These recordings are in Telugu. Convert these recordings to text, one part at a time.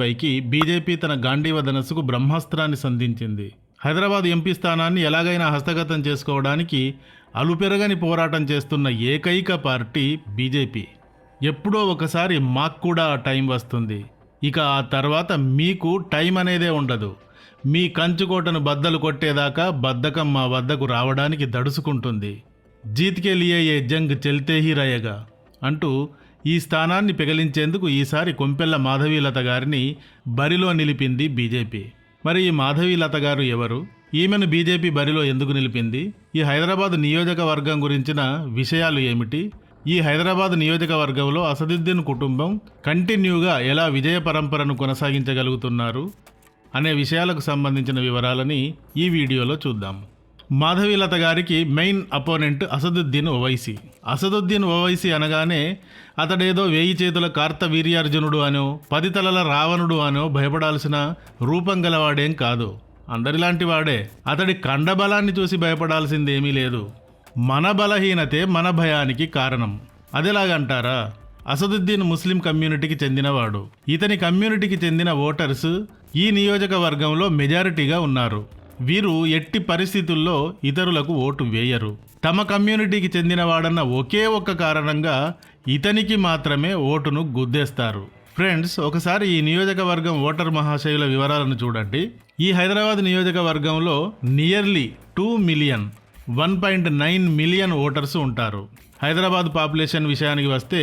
పైకి బీజేపీ తన గాంధీవ ధనస్సుకు బ్రహ్మాస్త్రాన్ని సంధించింది. హైదరాబాద్ ఎంపీ స్థానాన్ని ఎలాగైనా హస్తగతం చేసుకోవడానికి అలుపెరగని పోరాటం చేస్తున్న ఏకైక పార్టీ బీజేపీ. ఎప్పుడో ఒకసారి మాకు కూడా ఆ టైం వస్తుంది. ఇక ఆ తర్వాత మీకు టైం అనేదే ఉండదు. మీ కంచుకోటను బద్దలు కొట్టేదాకా బద్ధకం మా వద్దకు రావడానికి దడుచుకుంటుంది. జీత్కే లియే ఏ జంగ్ చెల్తే హీ రయేగా అంటూ ఈ స్థానాన్ని పెగిలించేందుకు ఈసారి కొంపెల్ల మాధవీలత గారిని బరిలో నిలిపింది బీజేపీ. మరి ఈ మాధవీలత గారు ఎవరు? ఈమెను బీజేపీ బరిలో ఎందుకు నిలిపింది? ఈ హైదరాబాద్ నియోజకవర్గం గురించిన విషయాలు ఏమిటి? ఈ హైదరాబాద్ నియోజకవర్గంలో అసదుద్దీన్ కుటుంబం కంటిన్యూగా ఎలా విజయ పరంపరను కొనసాగించగలుగుతున్నారు అనే విషయాలకు సంబంధించిన వివరాలని ఈ వీడియోలో చూద్దాం. మాధవీలత గారికి మెయిన్ అపోనెంట్ అసదుద్దీన్ ఓవైసీ. అసదుద్దీన్ ఓవైసీ అనగానే అతడేదో 1000 చేతుల కార్తవీర్యార్జునుడు అనో 10 తలల రావణుడు అనో భయపడాల్సిన రూపం గలవాడేం కాదు. అందరిలాంటి వాడే. అతడి కండబలాన్ని చూసి భయపడాల్సిందేమీ లేదు. మన బలహీనతే మన భయానికి కారణం. అదెలాగంటారా? అసదుద్దీన్ ముస్లిం కమ్యూనిటీకి చెందినవాడు. ఇతని కమ్యూనిటీకి చెందిన ఓటర్స్ ఈ నియోజకవర్గంలో మెజారిటీగా ఉన్నారు. వీరు ఎట్టి పరిస్థితుల్లో ఇతరులకు ఓటు వేయరు. తమ కమ్యూనిటీకి చెందినవాడన్న ఒకే ఒక్క కారణంగా ఇతనికి మాత్రమే ఓటును గుద్దేస్తారు. ఫ్రెండ్స్, ఒకసారి ఈ నియోజకవర్గం ఓటర్ మహాశయుల వివరాలను చూడండి. ఈ హైదరాబాద్ నియోజకవర్గంలో నియర్లీ 2 మిలియన్ 1.9 మిలియన్ ఓటర్స్ ఉంటారు. హైదరాబాద్ పాపులేషన్ విషయానికి వస్తే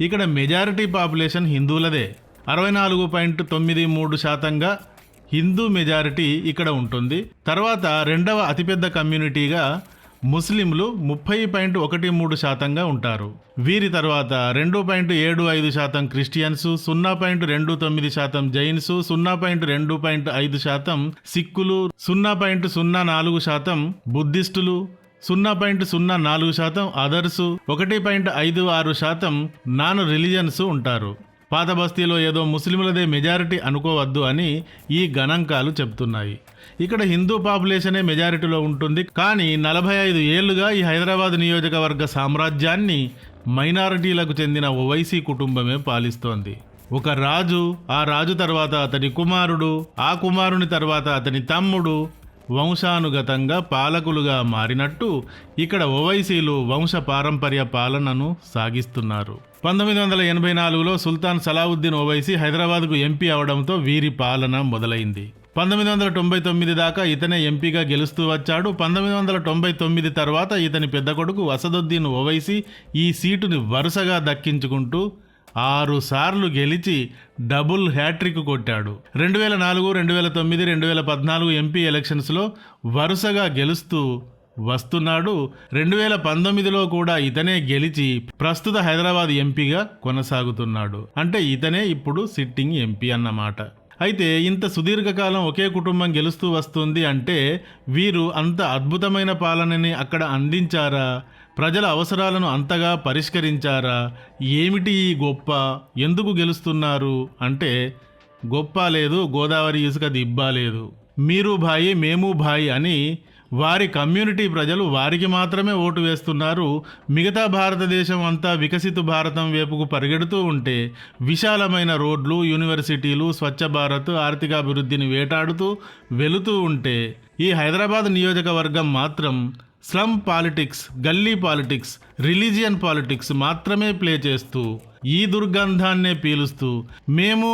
ఇక్కడ మెజారిటీ పాపులేషన్ హిందువులదే. 64.93%గా హిందూ మెజారిటీ ఇక్కడ ఉంటుంది. తర్వాత రెండవ అతిపెద్ద కమ్యూనిటీగా ముస్లింలు 30.13%గా ఉంటారు. వీరి తర్వాత 2.75% క్రిస్టియన్స్, 0.29% జైన్స్, 0.25% సిక్కులు, 0.04% బుద్ధిస్టులు, 0.04% అదర్సు, 1.56% నాన్ రిలీజియన్స్ ఉంటారు. పాత బస్తీలో ఏదో ముస్లింలదే మెజారిటీ అనుకోవద్దు అని ఈ గణాంకాలు చెప్తున్నాయి. ఇక్కడ హిందూ పాపులేషనే మెజారిటీలో ఉంటుంది. కానీ 45 ఏళ్లుగా ఈ హైదరాబాద్ నియోజకవర్గ సామ్రాజ్యాన్ని మైనారిటీలకు చెందిన ఓవైసీ కుటుంబమే పాలిస్తోంది. ఒక రాజు, ఆ రాజు తర్వాత అతని కుమారుడు, ఆ కుమారుని తర్వాత అతని తమ్ముడు వంశానుగతంగా పాలకులుగా మారినట్టు ఇక్కడ ఓవైసీలు వంశ పారంపర్య పాలనను సాగిస్తున్నారు. 1984లో సుల్తాన్ సలావుద్దీన్ ఓవైసీ హైదరాబాద్కు ఎంపీ అవడంతో వీరి పాలన మొదలైంది. 1999 దాకా ఇతనే ఎంపీగా గెలుస్తూ వచ్చాడు. 1999 తర్వాత ఇతని పెద్ద కొడుకు అసదుద్దీన్ ఓవైసీ ఈ సీటుని వరుసగా దక్కించుకుంటూ 6 సార్లు గెలిచి డబుల్ హ్యాట్రిక్ కొట్టాడు. 2004, 2009, 2014 ఎంపీ ఎలక్షన్స్లో వరుసగా గెలుస్తూ వస్తున్నాడు. 2019లో కూడా ఇతనే గెలిచి ప్రస్తుత హైదరాబాద్ ఎంపీగా కొనసాగుతున్నాడు. అంటే ఇతనే ఇప్పుడు సిట్టింగ్ ఎంపీ అన్నమాట. అయితే ఇంత సుదీర్ఘకాలం ఒకే కుటుంబం గెలుస్తూ వస్తుంది అంటే వీరు అంత అద్భుతమైన పాలనని అక్కడ అందించారా? ప్రజల అవసరాలను అంతగా పరిష్కరించారా? ఏమిటి ఈ గొప్ప? ఎందుకు గెలుస్తున్నారు అంటే గొప్ప లేదు, గోదావరి ఇసుక దిబ్బా లేదు, మీరు భాయి మేము భాయి అని వారి కమ్యూనిటీ ప్రజలు వారికి మాత్రమే ఓటు వేస్తున్నారు. మిగతా భారతదేశం అంతా వికసిత భారతం వైపుకు పరిగెడుతూ ఉంటే విశాలమైన రోడ్లు, యూనివర్సిటీలు, స్వచ్ఛ భారత్, ఆర్థికాభివృద్ధిని వేటాడుతూ వెళుతూ ఉంటే ఈ హైదరాబాద్ నియోజకవర్గం మాత్రం స్లమ్ పాలిటిక్స్, గల్లీ పాలిటిక్స్, రిలీజియన్ పాలిటిక్స్ మాత్రమే ప్లే చేస్తూ ఈ దుర్గంధాన్నే పీలుస్తూ మేము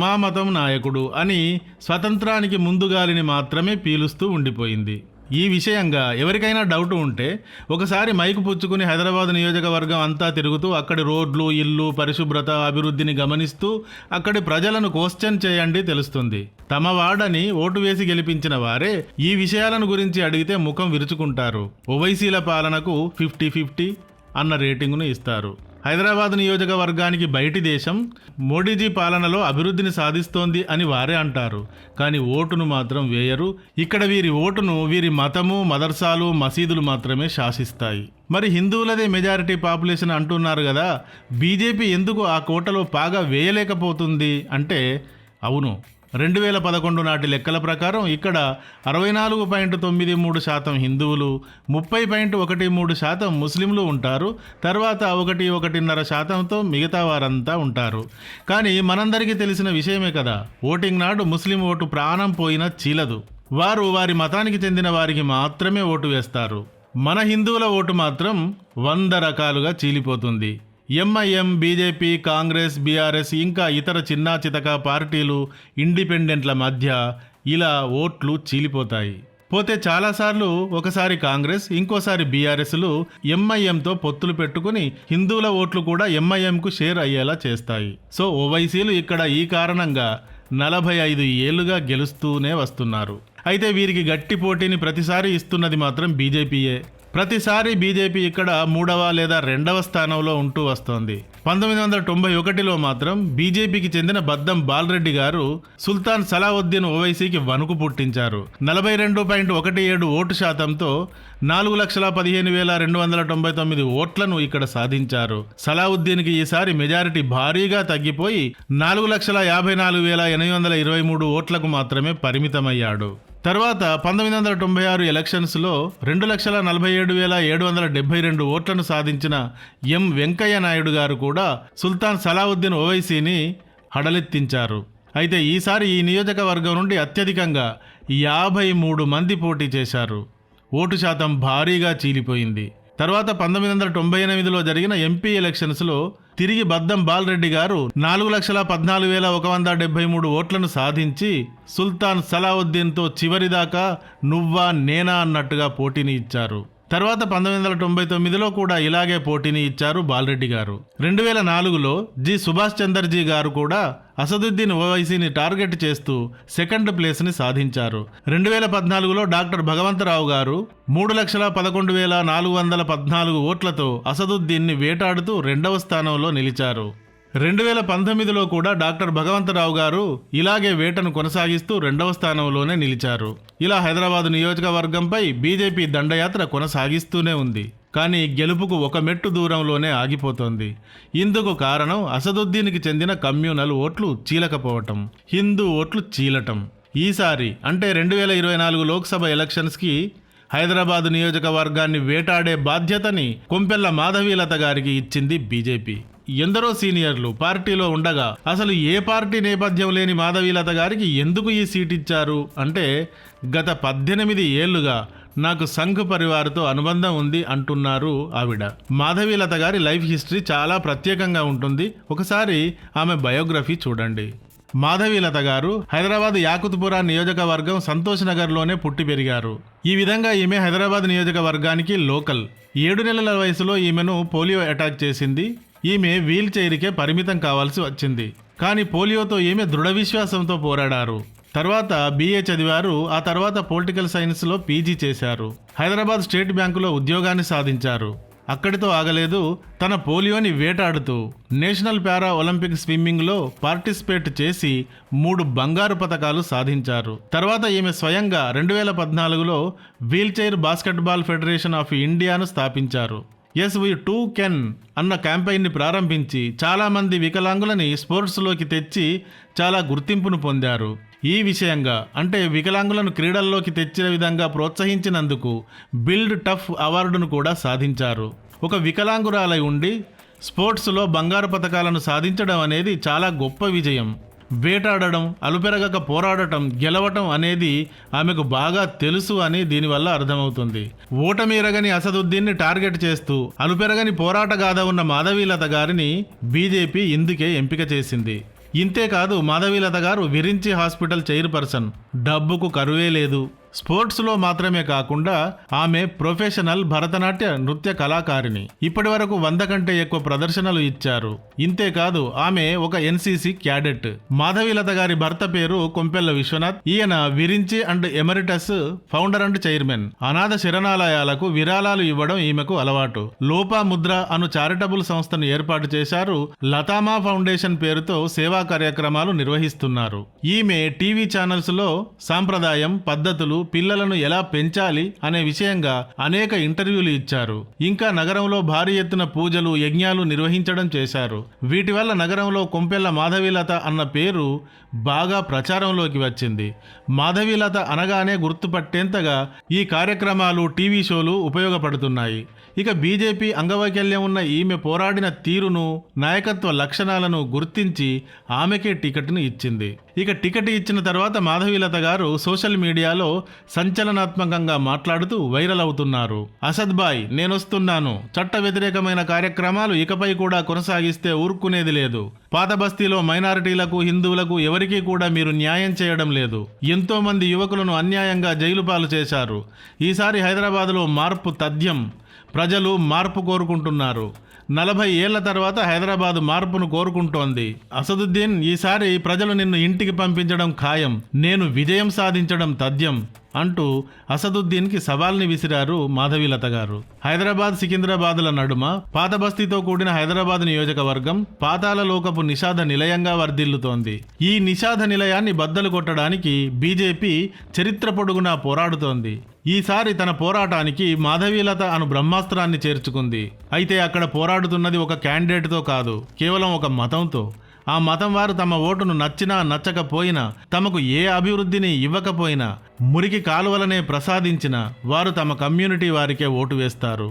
మా మతం నాయకుడు అని స్వతంత్రానికి ముందుగాలిని మాత్రమే పీలుస్తూ ఉండిపోయింది. ఈ విషయంగా ఎవరికైనా డౌట్ ఉంటే ఒకసారి మైకు పుచ్చుకుని హైదరాబాద్ నియోజకవర్గం అంతా తిరుగుతూ అక్కడి రోడ్లు, ఇల్లు, పరిశుభ్రత, అభివృద్ధిని గమనిస్తూ అక్కడి ప్రజలను క్వశ్చన్ చేయండి, తెలుస్తుంది. తమ వాడని ఓటు వేసి గెలిపించిన వారే ఈ విషయాలను గురించి అడిగితే ముఖం విరుచుకుంటారు. ఓవైసీల పాలనకు 50-50 అన్న రేటింగును ఇస్తారు. హైదరాబాద్ నియోజకవర్గానికి బయటి దేశం మోడీజీ పాలనలో అభివృద్ధిని సాధిస్తోంది అని వారే అంటారు. కానీ ఓటును మాత్రం వేయరు. ఇక్కడ వీరి ఓటును వీరి మతము, మదర్సాలు, మసీదులు మాత్రమే శాసిస్తాయి. మరి హిందువులదే మెజారిటీ పాపులేషన్ అంటున్నారు కదా, బీజేపీ ఎందుకు ఆ కోటలో పాగా వేయలేకపోతుంది అంటే అవును, 2011 నాటి లెక్కల ప్రకారం ఇక్కడ 64.93% హిందువులు, 30.13% ముస్లింలు ఉంటారు. తర్వాత 1.5%తో మిగతా వారంతా ఉంటారు. కానీ మనందరికీ తెలిసిన విషయమే కదా, ఓటింగ్ నాడు ముస్లిం ఓటు ప్రాణం పోయినా చీలదు. వారు వారి మతానికి చెందిన వారికి మాత్రమే ఓటు వేస్తారు. మన హిందువుల ఓటు మాత్రం 100 రకాలుగా చీలిపోతుంది. ఎంఐఎం, బీజేపీ, కాంగ్రెస్, బీఆర్ఎస్ ఇంకా ఇతర చిన్నా చితక పార్టీలు, ఇండిపెండెంట్ల మధ్య ఇలా ఓట్లు చీలిపోతాయి. పోతే చాలాసార్లు ఒకసారి కాంగ్రెస్, ఇంకోసారి బీఆర్ఎస్లు ఎంఐఎంతో పొత్తులు పెట్టుకుని హిందువుల ఓట్లు కూడా ఎంఐఎంకు షేర్ అయ్యేలా చేస్తాయి. సో ఓవైసీలు ఇక్కడ ఈ కారణంగా 45 ఏళ్లుగా గెలుస్తూనే వస్తున్నారు. అయితే వీరికి గట్టి పోటీని ప్రతిసారి ఇస్తున్నది మాత్రం బీజేపీయే. ప్రతిసారి బీజేపీ ఇక్కడ 3వ లేదా 2వ స్థానంలో ఉంటూ వస్తోంది. 1991లో మాత్రం బీజేపీకి చెందిన బద్దం బాలరెడ్డి గారు సుల్తాన్ సలావుద్దీన్ ఓవైసీకి వణుకు పుట్టించారు. 42.17 ఓటు శాతంతో 4,15,299 ఓట్లను ఇక్కడ సాధించారు. సలావుద్దీన్కి ఈసారి మెజారిటీ భారీగా తగ్గిపోయి 4,54,823 ఓట్లకు మాత్రమే పరిమితమయ్యాడు. తర్వాత 1996 ఎలక్షన్స్లో 2,47,772 ఓట్లను సాధించిన ఎం వెంకయ్య నాయుడు గారు కూడా సుల్తాన్ సలావుద్దీన్ ఓవైసీని హడలెత్తించారు. అయితే ఈసారి ఈ నియోజకవర్గం నుండి అత్యధికంగా 53 మంది పోటీ చేశారు. ఓటు శాతం భారీగా చీలిపోయింది. తర్వాత 1998లో జరిగిన ఎంపీ ఎలక్షన్స్లో తిరిగి బద్దం బాలరెడ్డి గారు 4,14,173 ఓట్లను సాధించి సుల్తాన్ సలావుద్దీన్తో చివరిదాకా నువ్వా నేనా అన్నట్టుగా పోటీని ఇచ్చారు. తర్వాత 1999లో కూడా ఇలాగే పోటీని ఇచ్చారు బాలరెడ్డి గారు. 2004లో జి సుభాష్ చందర్జీ గారు కూడా అసదుద్దీన్ ఓవైసీని టార్గెట్ చేస్తూ సెకండ్ ప్లేస్ని సాధించారు. 2014లో డాక్టర్ భగవంతరావు గారు 3,11,414 ఓట్లతో అసదుద్దీన్ని వేటాడుతూ 2వ స్థానంలో నిలిచారు. 2019లో కూడా డాక్టర్ భగవంతరావు గారు ఇలాగే వేటను కొనసాగిస్తూ 2వ స్థానంలోనే నిలిచారు. ఇలా హైదరాబాద్ నియోజకవర్గంపై బీజేపీ దండయాత్ర కొనసాగిస్తూనే ఉంది. కానీ గెలుపుకు ఒక మెట్టు దూరంలోనే ఆగిపోతోంది. ఇందుకు కారణం అసదుద్దీన్కి చెందిన కమ్యూనల్ ఓట్లు చీలకపోవటం, హిందూ ఓట్లు చీలటం. ఈసారి అంటే 2024 లోక్సభ ఎలక్షన్స్కి హైదరాబాద్ నియోజకవర్గాన్ని వేటాడే బాధ్యతని కొంపెల్ల మాధవీలత గారికి ఇచ్చింది బీజేపీ. ఎందరో సీనియర్లు పార్టీలో ఉండగా అసలు ఏ పార్టీ నేపథ్యం లేని మాధవీలత గారికి ఎందుకు ఈ సీట్ ఇచ్చారు అంటే, గత 18 ఏళ్లుగా నాకు సంఘ్ పరివార్తో అనుబంధం ఉంది అంటున్నారు ఆవిడ. మాధవీలత గారి లైఫ్ హిస్టరీ చాలా ప్రత్యేకంగా ఉంటుంది. ఒకసారి ఆమె బయోగ్రఫీ చూడండి. మాధవీలత గారు హైదరాబాద్ యాకుత్పురా నియోజకవర్గం సంతోష్ నగర్లోనే పుట్టి పెరిగారు. ఈ విధంగా ఈమె హైదరాబాద్ నియోజకవర్గానికి లోకల్. 7 నెలల వయసులో ఈమెను పోలియో అటాక్ చేసింది. ఈమె వీల్ చైర్కే పరిమితం కావాల్సి వచ్చింది. కానీ పోలియోతో ఈమె దృఢ విశ్వాసంతో పోరాడారు. తర్వాత BA చదివారు. ఆ తర్వాత పొలిటికల్ సైన్స్లో PG చేశారు. హైదరాబాద్ స్టేట్ బ్యాంకులో ఉద్యోగాన్ని సాధించారు. అక్కడితో ఆగలేదు. తన పోలియోని వేటాడుతూ నేషనల్ పారా ఒలింపిక్ స్విమ్మింగ్లో పార్టిసిపేట్ చేసి 3 బంగారు పతకాలు సాధించారు. తర్వాత ఈమె స్వయంగా 2014లో wheelchair basketball federation of ఇండియాను స్థాపించారు. ఎస్ వి టూ కెన్ అన్న క్యాంపెయిన్ని ప్రారంభించి చాలామంది వికలాంగులని స్పోర్ట్స్లోకి తెచ్చి చాలా గుర్తింపును పొందారు. ఈ విషయంగా అంటే వికలాంగులను క్రీడల్లోకి తెచ్చిన విధంగా ప్రోత్సహించినందుకు బిల్డ్ టఫ్ అవార్డును కూడా సాధించారు. ఒక వికలాంగురాలై ఉండి స్పోర్ట్స్లో బంగారు పతకాలను సాధించడం అనేది చాలా గొప్ప విజయం. వేటాడడం, అలుపెరగక పోరాడటం, గెలవటం అనేది ఆమెకు బాగా తెలుసు అని దీనివల్ల అర్థమవుతుంది. ఓటమి ఎరగని అసదుద్దీన్ని టార్గెట్ చేస్తూ అలుపెరగని పోరాటగాథ ఉన్న మాధవీలత గారిని బీజేపీ ఇందుకే ఎంపిక చేసింది. ఇంతేకాదు మాధవీలత గారు విరించి హాస్పిటల్ చైర్పర్సన్. డబ్బుకు కరువే లేదు. స్పోర్ట్స్లో మాత్రమే కాకుండా ఆమె ప్రొఫెషనల్ భరతనాట్య నృత్య కళాకారిణి. ఇప్పటి వరకు 100 కంటే ఎక్కువ ప్రదర్శనలు ఇచ్చారు. ఇంతేకాదు ఆమె ఒక NCC క్యాడెట్. మాధవీలత గారి భర్త పేరు కొంపెల్ల విశ్వనాథ్. ఈయన Virinchi and emeritus founder and chairman. అనాథ శరణాలయాలకు విరాళాలు ఇవ్వడం ఈమెకు అలవాటు. లోపాముద్ర అను చారిటబుల్ సంస్థను ఏర్పాటు చేశారు. లతామా ఫౌండేషన్ పేరుతో సేవా కార్యక్రమాలు నిర్వహిస్తున్నారు. ఈమె టీవీ ఛానల్స్ లో సాంప్రదాయం, పద్ధతులు, పిల్లలను ఎలా పెంచాలి అనే విషయంగా అనేక ఇంటర్వ్యూలు ఇచ్చారు. ఇంకా నగరంలో భారీ ఎత్తున పూజలు, యజ్ఞాలు నిర్వహించడం చేశారు. వీటి వల్ల నగరంలో కొంపెల్ల మాధవీలత అన్న పేరు బాగా ప్రచారంలోకి వచ్చింది. మాధవీలత అనగానే గుర్తుపట్టేంతగా ఈ కార్యక్రమాలు, టీవీ షోలు ఉపయోగపడుతున్నాయి. ఇక బీజేపీ అంగవైకల్యం ఉన్న ఈమె పోరాడిన తీరును, నాయకత్వ లక్షణాలను గుర్తించి ఆమెకే టికెట్ను ఇచ్చింది. ఇక టికెట్ ఇచ్చిన తర్వాత మాధవీలత గారు సోషల్ మీడియాలో సంచలనాత్మకంగా మాట్లాడుతూ వైరల్ అవుతున్నారు. అసద్ బాయ్, నేనొస్తున్నాను. చట్ట వ్యతిరేకమైన కార్యక్రమాలు ఇకపై కూడా కొనసాగిస్తే ఊరుకునేది లేదు. పాత బస్తీలో మైనారిటీలకు, హిందువులకు ఎవరికీ కూడా మీరు న్యాయం చేయడం లేదు. ఎంతో మంది యువకులను అన్యాయంగా జైలు పాలు చేశారు. ఈసారి హైదరాబాద్లో మార్పు తథ్యం. ప్రజలు మార్పు కోరుకుంటున్నారు. 40 ఏళ్ల తర్వాత హైదరాబాద్ మార్పును కోరుకుంటోంది. అసదుద్దీన్, ఈసారి ప్రజలు నిన్ను ఇంటికి పంపించడం ఖాయం. నేను విజయం సాధించడం తథ్యం అంటూ అసదుద్దీన్కి సవాల్ని విసిరారు మాధవీలత గారు. హైదరాబాద్, సికింద్రాబాద్ల నడుమ పాత బస్తీతో కూడిన హైదరాబాద్ నియోజకవర్గం పాతాళ లోకపు నిషాద నిలయంగా వర్ధిల్లుతోంది. ఈ నిషాద నిలయాన్ని బద్దలు కొట్టడానికి బీజేపీ చరిత్ర పొడుగునా పోరాడుతోంది. ఈసారి తన పోరాటానికి మాధవీలత అను బ్రహ్మాస్త్రాన్ని చేర్చుకుంది. అయితే అక్కడ పోరాడుతున్నది ఒక క్యాండిడేట్తో కాదు, కేవలం ఒక మతంతో. ఆ మతం వారు తమ ఓటును నచ్చినా నచ్చకపోయినా, తమకు ఏ అభివృద్ధిని ఇవ్వకపోయినా, మురికి కాలువలనే ప్రసాదించినా వారు తమ కమ్యూనిటీ వారికే ఓటు వేస్తారు.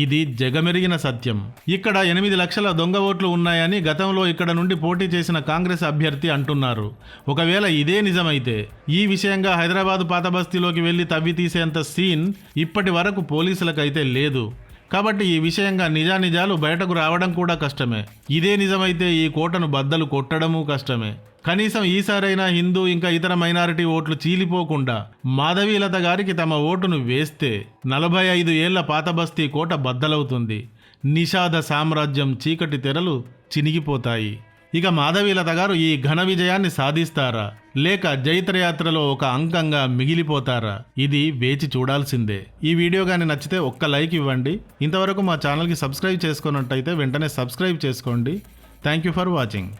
ఇది జగమెరిగిన సత్యం. ఇక్కడ 8 లక్షల దొంగ ఓట్లు ఉన్నాయని గతంలో ఇక్కడ నుండి పోటీ చేసిన కాంగ్రెస్ అభ్యర్థి అంటున్నారు. ఒకవేళ ఇదే నిజమైతే ఈ విషయంగా హైదరాబాద్ పాత బస్తీలోకి వెళ్లి తవ్వి తీసేంత సీన్ ఇప్పటి వరకు పోలీసులకైతే లేదు. కాబట్టి ఈ విషయంగా నిజానిజాలు బయటకు రావడం కూడా కష్టమే. ఇదే నిజమైతే ఈ కోటను బద్దలు కొట్టడమూ కష్టమే. కనీసం ఈసారైనా హిందూ ఇంకా ఇతర మైనారిటీ ఓట్లు చీలిపోకుండా మాధవీలత గారికి తమ ఓటును వేస్తే 45 ఏళ్ల పాత బస్తీ కోట బద్దలవుతుంది. నిషాద సామ్రాజ్యం చీకటి తెరలు చినిగిపోతాయి. ఇక మాధవీలత గారు ఈ ఘన విజయాన్ని సాధిస్తారా, లేక జైత్రయాత్రలో ఒక అంకంగా మిగిలిపోతారా? ఇది వేచి చూడాల్సిందే. ఈ వీడియో కానీ నచ్చితే ఒక్క లైక్ ఇవ్వండి. ఇంతవరకు మా ఛానల్కి సబ్స్క్రైబ్ చేసుకున్నట్టయితే వెంటనే సబ్స్క్రైబ్ చేసుకోండి. Thank you for watching.